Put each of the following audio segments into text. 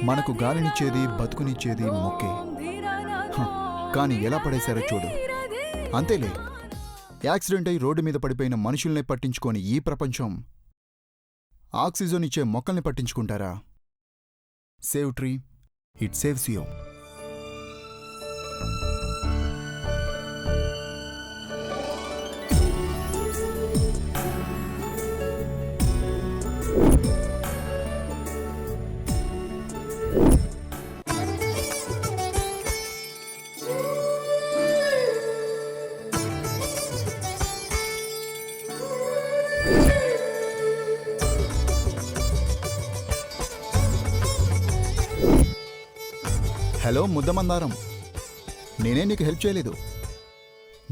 మనకు గాలినిచ్చేది బతుకునిచ్చేది మొక్కే. కానీ ఎలా పడేశారో చూడు. అంతేలే, యాక్సిడెంట్ అయి రోడ్డు మీద పడిపోయిన మనుషుల్ని పట్టించుకొని ఈ ప్రపంచం ఆక్సిజన్ ఇచ్చే మొక్కల్ని పట్టించుకుంటారా? Save tree, it saves you. Hello Muddamandaram, నేనే నీకు హెల్ప్ చేయలేదు,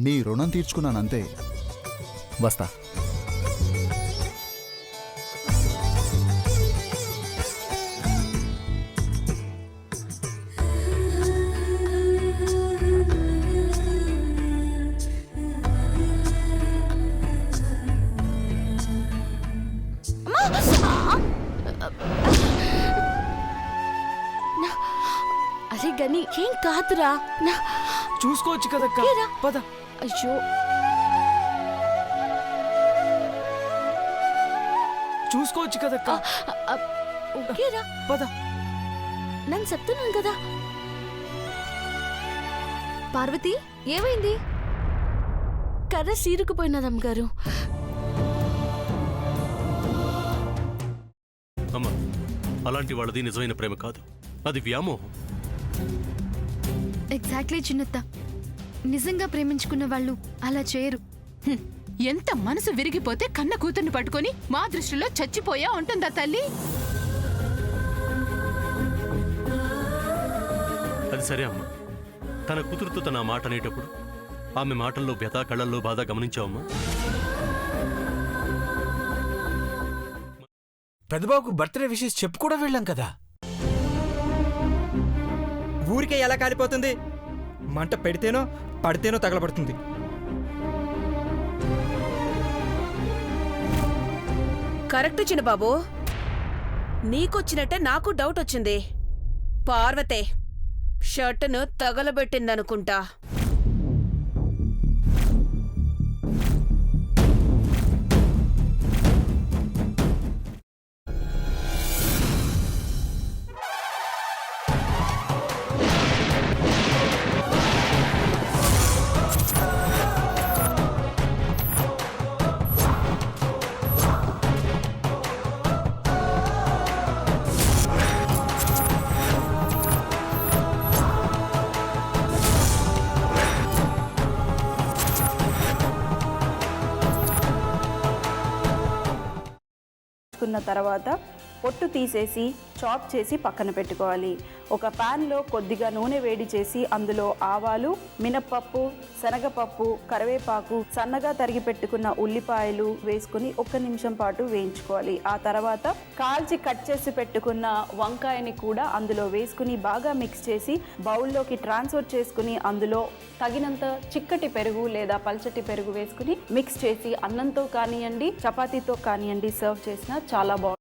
నీ రుణం తీర్చుకున్నానంతే. వస్తా. అరే గని ఏం కాదురా, చూసుకోవచ్చు కదక్క. పద. అయ్యో చూసుకోవచ్చు కదక్క. ఓకేరా పద. నేను చెప్తున్నాను కదా. పార్వతి ఏమైంది? కర్ర సీరుకుపోయినదమ్మ గారు. అమ్మా, అలాంటి వాళ్ళది నిజమైన ప్రేమ కాదు, అది వ్యామోహం. ఎగ్జాక్ట్లీ చిన్నత్త, నిజంగా ప్రేమించుకున్న వాళ్ళు అలా చేయరు. ఎంత మనసు విరిగిపోతే కన్న కూతుర్ని పట్టుకొని మా దృష్టిలో చచ్చిపోయా ఉంటుందా తల్లి? అది సరే అమ్మా, తన కూతురుతో తన మాట అనేటప్పుడు ఆమె మాటల్లో వ్యథ, కళ్ళల్లో బాధ గమనించావమ్మా? పెద్దబాబుకు బర్త్డే విషెస్ చెప్పు కూడా వెళ్ళాం కదా. ఊరికే ఎలా కాలిపోతుంది? మంట పెడితేనో పడితేనో తగలబడుతుంది. కరెక్ట్ చిన్నబాబు, నీకొచ్చినట్టే నాకు డౌట్ వచ్చింది. పార్వతే షర్టును తగలబెట్టిందనుకుంటా. తర్వాత పొట్టు తీసేసి చాప్ చేసి పక్కన పెట్టుకోవాలి. ఒక ప్యాన్లో కొద్దిగా నూనె వేడి చేసి అందులో ఆవాలు, మినప్పప్పు, శనగపప్పు, కరివేపాకు, సన్నగా తరిగి పెట్టుకున్న ఉల్లిపాయలు వేసుకుని 1 నిమిషం పాటు వేయించుకోవాలి. ఆ తర్వాత కాల్చి కట్ చేసి పెట్టుకున్న వంకాయని కూడా అందులో వేసుకుని బాగా మిక్స్ చేసి బౌల్లోకి ట్రాన్స్ఫర్ చేసుకుని అందులో తగినంత చిక్కటి పెరుగు లేదా పల్చటి పెరుగు వేసుకుని మిక్స్ చేసి అన్నంతో కానివ్వండి, చపాతీతో కానివ్వండి సర్వ్ చేసినా చాలా బాగుంటుంది.